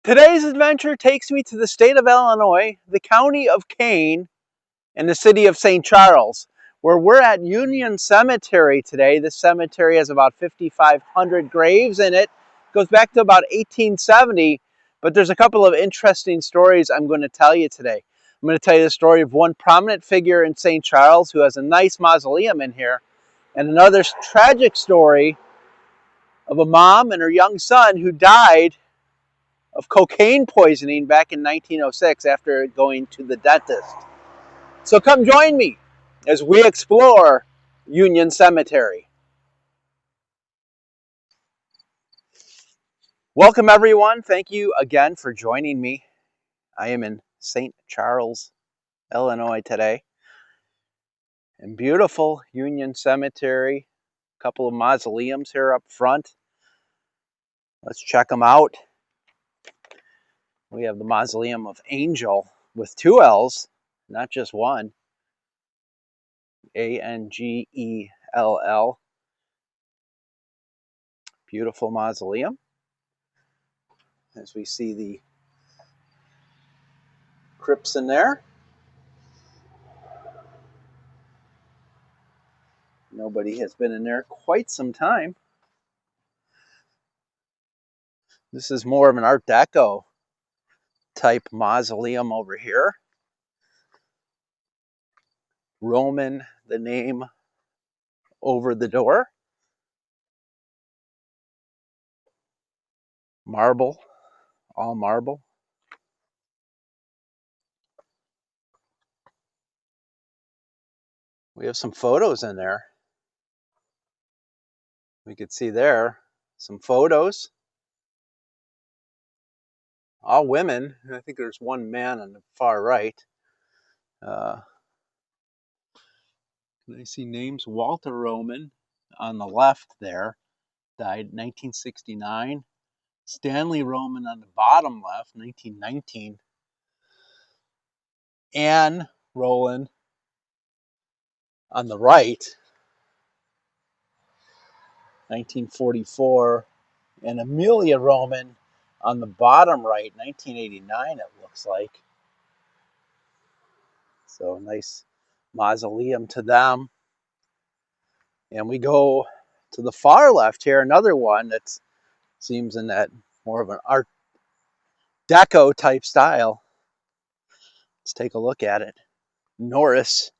Today's adventure takes me to the state of Illinois, the county of Kane, and the city of St. Charles, where we're at Union Cemetery today. This cemetery has about 5,500 graves in it. It goes back to about 1870, but there's a couple of interesting stories I'm going to tell you today. I'm going to tell you the story of one prominent figure in St. Charles who has a nice mausoleum in here, and another tragic story of a mom and her young son who died of cocaine poisoning back in 1906 after going to the dentist. So come join me as we explore Union Cemetery. Welcome everyone. Thank you again for joining me. I am in St. Charles, Illinois today. In beautiful Union Cemetery. A couple of mausoleums here up front. Let's check them out. We have the Mausoleum of Angel with two L's, not just one. Angell. Beautiful mausoleum. As we see the crypts in there. Nobody has been in there quite some time. This is more of an Art Deco type mausoleum over here. Roman, the name over the door. Marble, all marble. We have some photos in there. We could see there some photos. All women. I think there's one man on the far right. I see names. Walter Roman on the left there. Died 1969. Stanley Roman on the bottom left, 1919. Anne Rowland on the right, 1944. And Amelia Roman on the bottom right, 1989 it looks like. So nice mausoleum to them. And we go to the far left here, another one that seems in that more of an Art Deco type style. Let's take a look at it. Norris,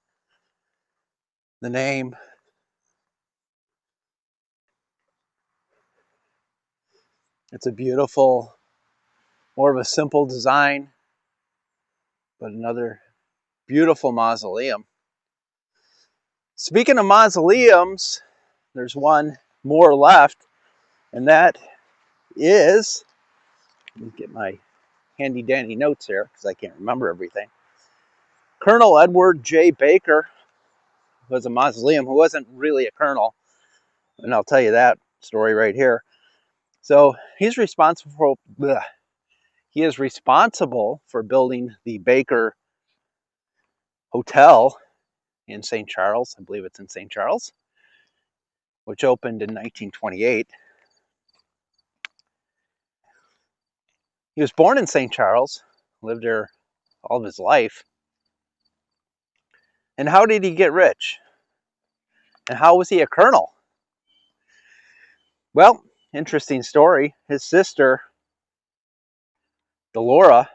the name. It's a beautiful, more of a simple design, but another beautiful mausoleum. Speaking of mausoleums, there's one more left, and that is, let me get my handy dandy notes here because I can't remember everything. Colonel Edward J. Baker was a mausoleum who wasn't really a colonel, and I'll tell you that story right here. So he is responsible for building the Baker Hotel in St. Charles. I believe it's in St. Charles, which opened in 1928. He was born in St. Charles, lived there all of his life. And how did he get rich? And how was he a colonel? Well, interesting story. His sister, Delora,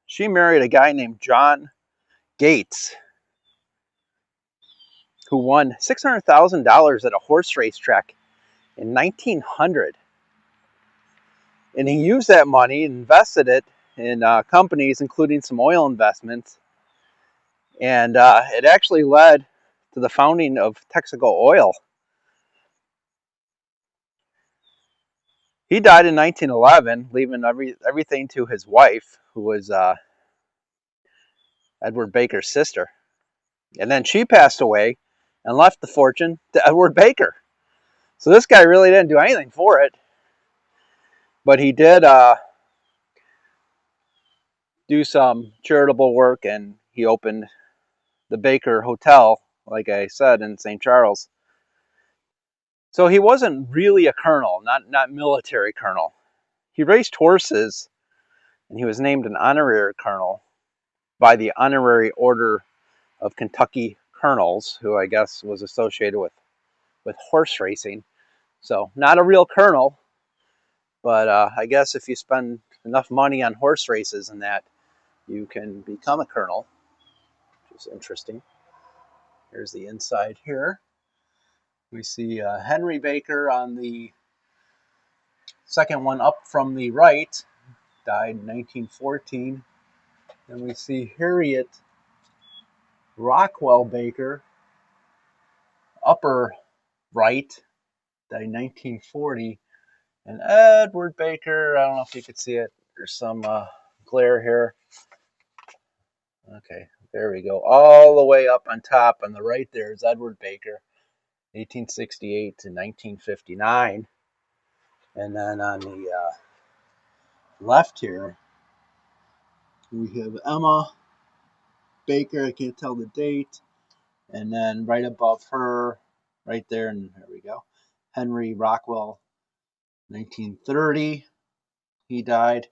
she married a guy named John Gates, who won $600,000 at a horse racetrack in 1900. And he used that money and invested it in companies, including some oil investments. And it actually led to the founding of Texaco Oil. He died in 1911, leaving everything to his wife, who was Edward Baker's sister. And then she passed away and left the fortune to Edward Baker. So this guy really didn't do anything for it. But he did do some charitable work, and he opened the Baker Hotel, like I said, in St. Charles. So he wasn't really a colonel, not military colonel. He raced horses and he was named an honorary colonel by the Honorary Order of Kentucky Colonels, who I guess was associated with horse racing. So not a real colonel, but I guess if you spend enough money on horse races and that, you can become a colonel, which is interesting. Here's the inside here. We see Henry Baker on the second one up from the right, died in 1914. And we see Harriet Rockwell Baker, upper right, died in 1940. And Edward Baker, I don't know if you could see it. There's some glare here. Okay, there we go. All the way up on top on the right there is Edward Baker, 1868 to 1959. And then on the left here, we have Emma Baker. I can't tell the date. And then right above her, right there, and there we go, Henry Rockwell, 1930. He died.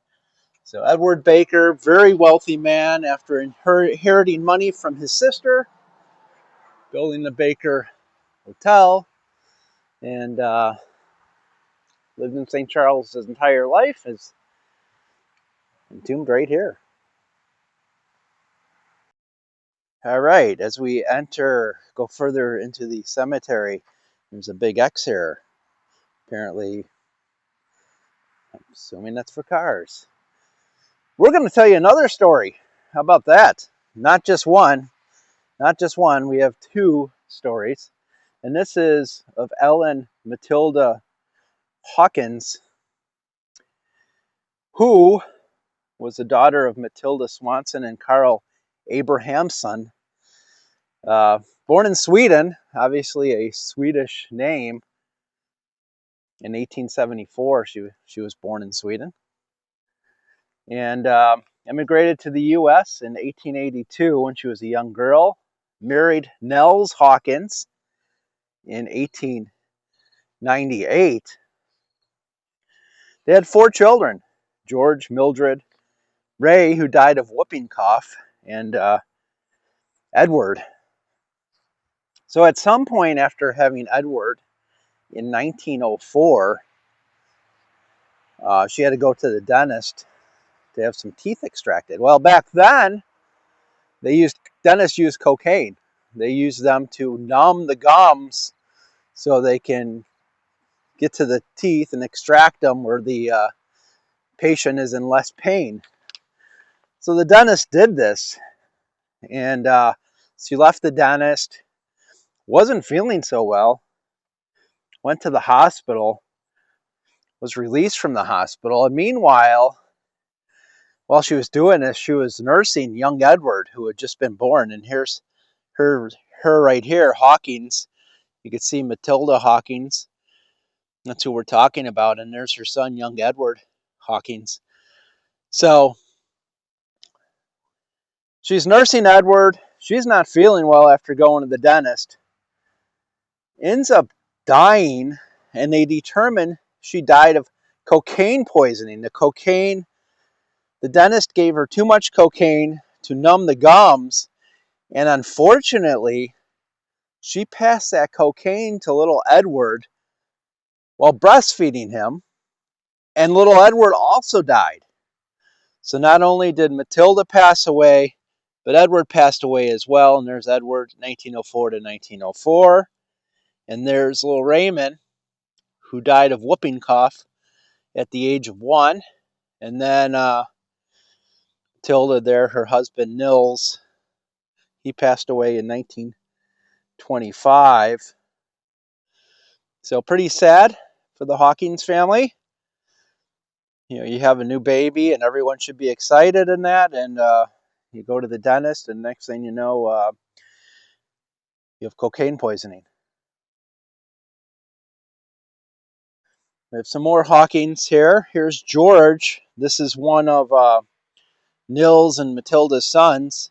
So Edward Baker, very wealthy man, after inheriting money from his sister, building the Baker Hotel, and lived in St. Charles his entire life, is entombed right here. All right, as we go further into the cemetery, there's a big X here. Apparently, I'm assuming that's for cars. We're going to tell you another story. How about that? Not just one. We have two stories. And this is of Ellen Matilda Hawkins, who was the daughter of Matilda Swanson and Carl Abrahamsson. Born in Sweden, obviously a Swedish name. In 1874, she was born in Sweden. And immigrated to the U.S. in 1882 when she was a young girl. Married Nels Hawkins in 1898. They had 4 children: George, Mildred, Ray, who died of whooping cough, and Edward. So at some point after having Edward in 1904, she had to go to the dentist to have some teeth extracted. Well, back then, dentists used cocaine. They used them to numb the gums so they can get to the teeth and extract them where the patient is in less pain. So the dentist did this, and she left the dentist, wasn't feeling so well, went to the hospital, was released from the hospital, and meanwhile, while she was doing this, she was nursing young Edward, who had just been born. And here's her right here, Hawkins. You can see Matilda Hawkins. That's who we're talking about. And there's her son, young Edward Hawkins. So she's nursing Edward. She's not feeling well after going to the dentist. Ends up dying, and they determine she died of cocaine poisoning. The dentist gave her too much cocaine to numb the gums, and unfortunately, she passed that cocaine to little Edward while breastfeeding him, and little Edward also died. So not only did Matilda pass away, but Edward passed away as well. And there's Edward, 1904 to 1904. And there's little Raymond, who died of whooping cough at the age of 1. And then Matilda there, her husband Nils, he passed away in 1925. So pretty sad for the Hawkins family. You know, you have a new baby and everyone should be excited in that, and you go to the dentist and next thing you know, you have cocaine poisoning. We have some more Hawkins here. Here's George. This is one of Nils and Matilda's sons.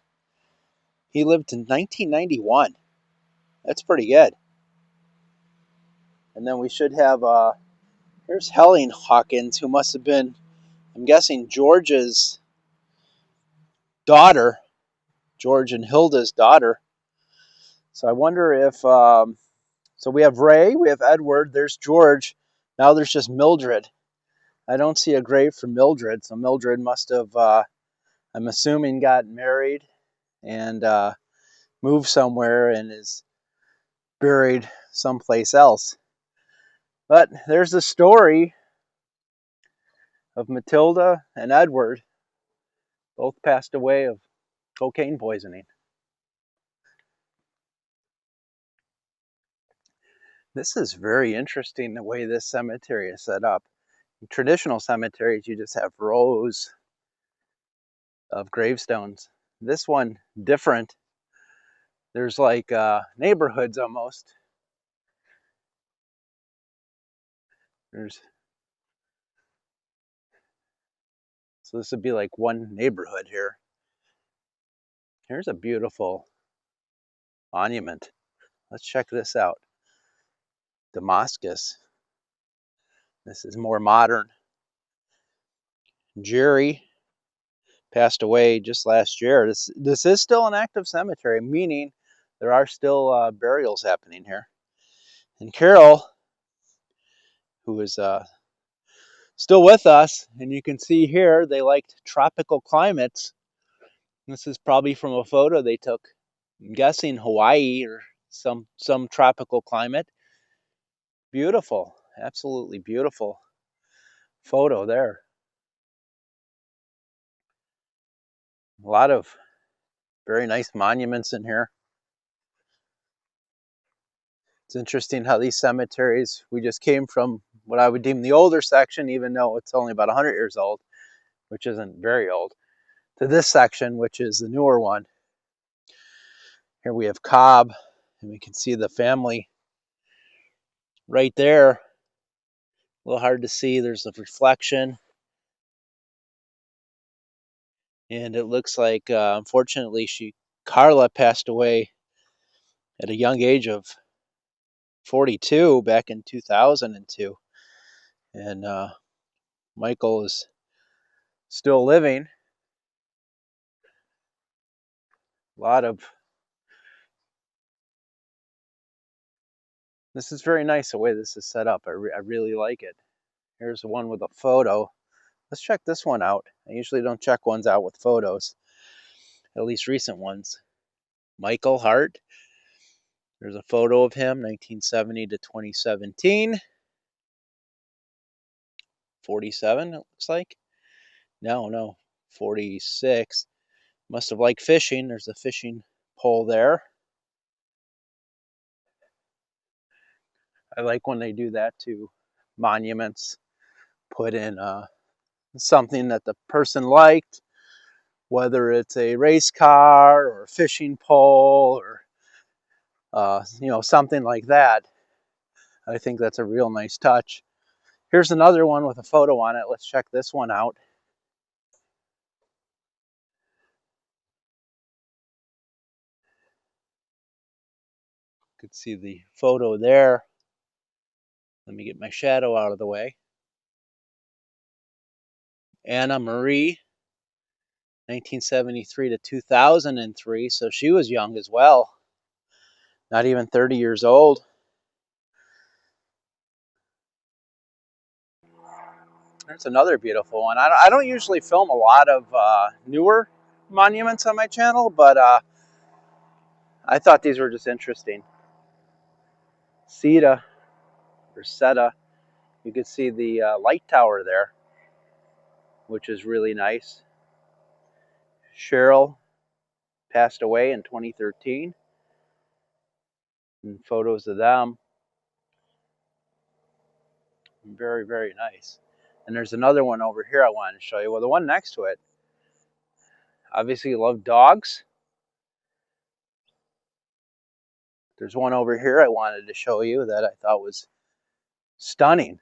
He lived in 1991. That's pretty good. And then we should have, here's Helen Hawkins, who must have been, I'm guessing, George's daughter, George and Hilda's daughter. So I wonder if, so we have Ray, we have Edward, there's George. Now there's just Mildred. I don't see a grave for Mildred, so Mildred must have, I'm assuming, got married and moved somewhere and is buried someplace else. But there's the story of Matilda and Edward. Both passed away of cocaine poisoning. This is very interesting, the way this cemetery is set up. In traditional cemeteries, you just have rows of gravestones. This one, different. There's like neighborhoods almost. So this would be like one neighborhood here. Here's a beautiful monument. Let's check this out. Damascus. This is more modern. Jerry passed away just last year. This is still an active cemetery, meaning there are still burials happening here. And Carol, who is still with us, and you can see here they liked tropical climates. This is probably from a photo they took. I'm guessing Hawaii or some tropical climate. Beautiful, absolutely beautiful photo there. A lot of very nice monuments in here. It's interesting how these cemeteries, we just came from what I would deem the older section, even though it's only about 100 years old, which isn't very old, to this section, which is the newer one. Here we have Cobb, and we can see the family right there. A little hard to see, there's a reflection. And it looks like, unfortunately, Carla passed away at a young age of 42 back in 2002. And Michael is still living. A lot of, this is very nice the way this is set up. I really like it. Here's the one with a photo. Let's check this one out. I usually don't check ones out with photos, at least recent ones. Michael Hart. There's a photo of him, 1970 to 2017. 47, it looks like. No, 46. Must have liked fishing. There's a fishing pole there. I like when they do that to monuments. Put in something that the person liked, whether it's a race car or a fishing pole or something like that. I think that's a real nice touch. Here's another one with a photo on it. Let's check this one out. You could see the photo there. Let me get my shadow out of the way. Anna Marie, 1973 to 2003, so she was young as well. Not even 30 years old. There's another beautiful one. I don't usually film a lot of newer monuments on my channel, but I thought these were just interesting. Seta, or Seta, you can see the light tower there, which is really nice. Cheryl passed away in 2013, and photos of them. Very, very nice. And there's another one over here I wanted to show you. Well, the one next to it, obviously you love dogs. There's one over here I wanted to show you that I thought was stunning.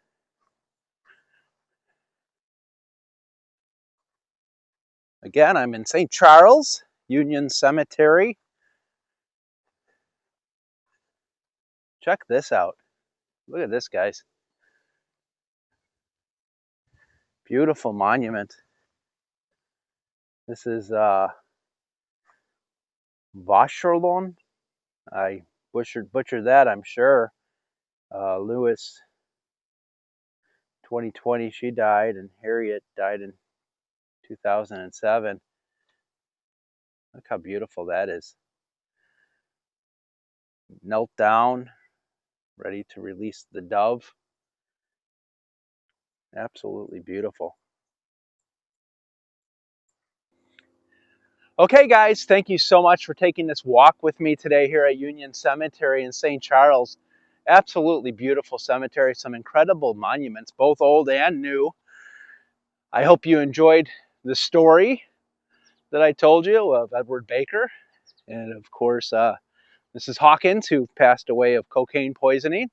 Again, I'm in St. Charles, Union Cemetery. Check this out. Look at this, guys. Beautiful monument. This is Wascherlohn. I butchered that, I'm sure. Lewis, 2020, she died, and Harriet died in 2007. Look how beautiful that is. Knelt down, ready to release the dove. Absolutely beautiful. Okay, guys, thank you so much for taking this walk with me today here at Union Cemetery in St. Charles. Absolutely beautiful cemetery, some incredible monuments, both old and new. I hope you enjoyed the story that I told you of Edward Baker and, of course, Mrs. Hawkins, who passed away of cocaine poisoning.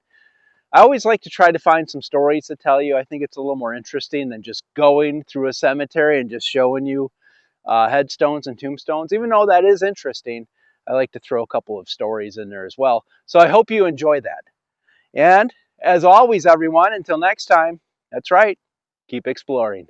I always like to try to find some stories to tell you. I think it's a little more interesting than just going through a cemetery and just showing you headstones and tombstones. Even though that is interesting, I like to throw a couple of stories in there as well. So I hope you enjoy that. And as always, everyone, until next time, that's right, keep exploring.